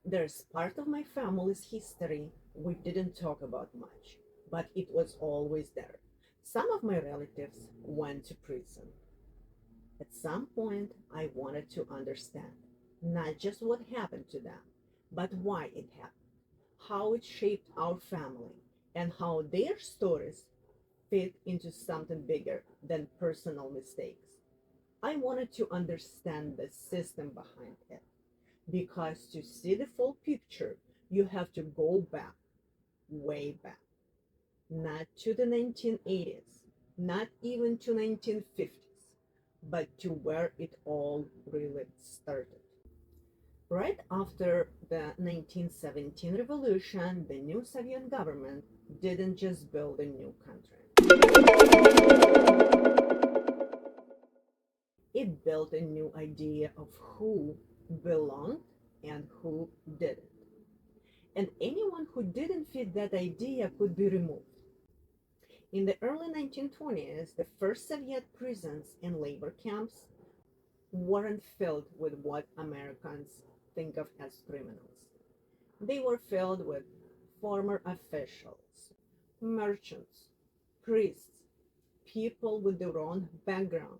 There's part of my family's history we didn't talk about much, but it was always there. Some of my relatives went to prison. At some point, I wanted to understand not just what happened to them, but why it happened, how it shaped our family, and how their stories fit into something bigger than personal mistakes. I wanted to understand the system behind it because to see the full picture, you have to go back, way back, not to the 1980s, not even to 1950s, but to where it all really started. Right after the 1917 revolution, the new Soviet government didn't just build a new country. It built a new idea of who belonged and who didn't. And anyone who didn't fit that idea could be removed. In the early 1920s, the first Soviet prisons and labor camps weren't filled with what Americans think of as criminals. They were filled with former officials, merchants, priests, people with the wrong background,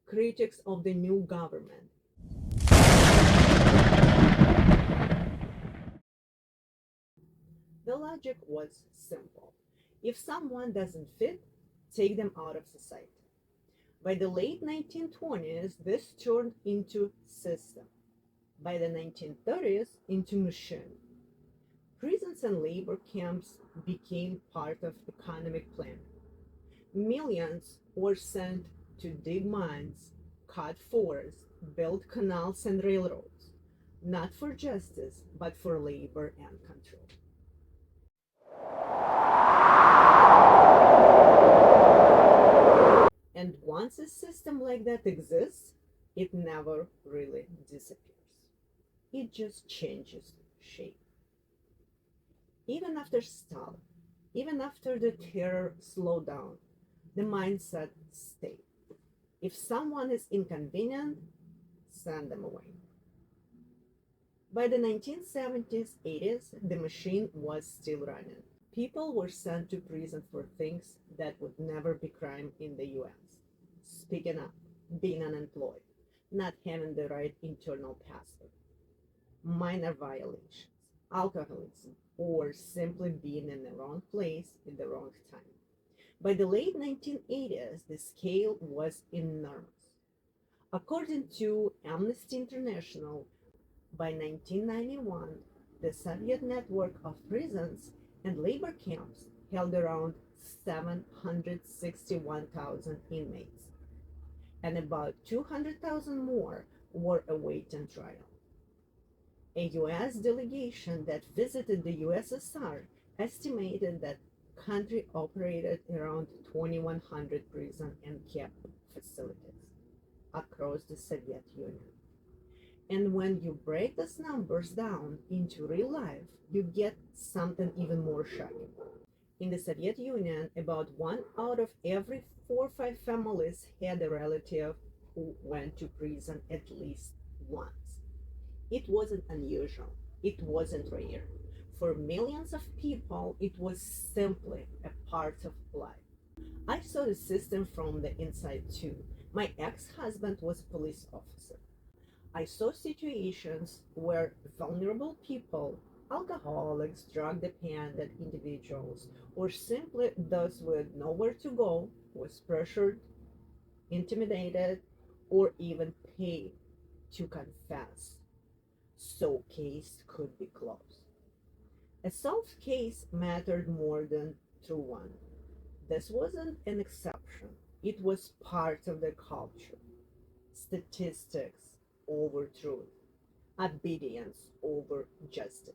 critics of the new government. The logic was simple. If someone doesn't fit, take them out of society. By the late 1920s, this turned into system. By the 1930s, into machine. Prisons and labor camps became part of economic planning. Millions were sent to dig mines, cut forests, build canals and railroads, not for justice, but for labor and control. And once a system like that exists, it never really disappears. It just changes shape. Even after Stalin, even after the terror slowed down, the mindset stayed. If someone is inconvenient, send them away. By the 1970s, 80s, the machine was still running. People were sent to prison for things that would never be crime in the US. Speaking up, being unemployed, not having the right internal password, minor violations, alcoholism, or simply being in the wrong place in the wrong time. By the late 1980s, the scale was enormous. According to Amnesty International, by 1991, the Soviet network of prisons and labor camps held around 761,000 inmates, and about 200,000 more were awaiting trial. A US delegation that visited the USSR estimated that the country operated around 2,100 prison and camp facilities across the Soviet Union. And when you break those numbers down into real life, you get something even more shocking. In the Soviet Union, about one out of every 4 or 5 families had a relative who went to prison at least once. It wasn't unusual, it wasn't rare. For millions of people, it was simply a part of life. I saw the system from the inside too. My ex husband was a police officer. I saw situations where vulnerable people, alcoholics, drug dependent individuals, or simply those with nowhere to go, was pressured, intimidated, or even paid to confess so case could be closed. A solved case mattered more than true one. This wasn't an exception. It was part of the culture. Statistics over truth, obedience over justice.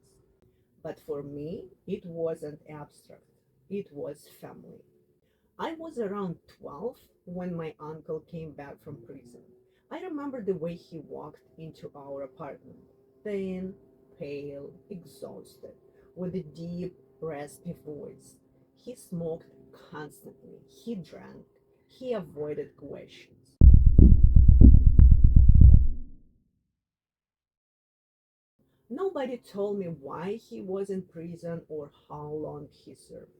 But for me, it wasn't abstract, it was family. I was around 12 when my uncle came back from prison. I remember the way he walked into our apartment, thin, pale, exhausted, with a deep, raspy voice. He smoked constantly, he drank, he avoided questions. Nobody told me why he was in prison or how long he served.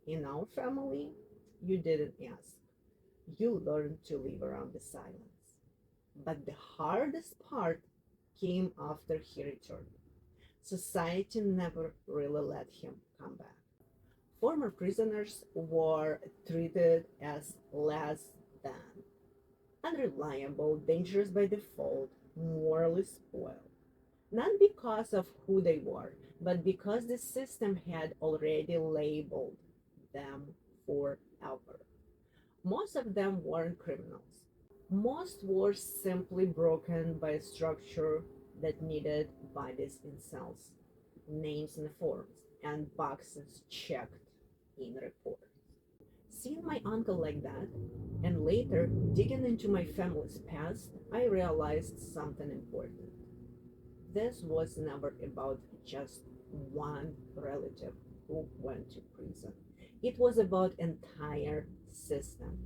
In our family, you didn't ask. You learned to live around the silence. But the hardest part came after he returned. Society never really let him come back. Former prisoners were treated as less than, unreliable, dangerous by default, morally spoiled. Not because of who they were, but because the system had already labeled them forever. Most of them weren't criminals. Most were simply broken by a structure that needed bodies in cells, names in forms, and boxes checked in reports. Seeing my uncle like that, and later digging into my family's past, I realized something important. This was never about just one relative who went to prison. It was about entire system.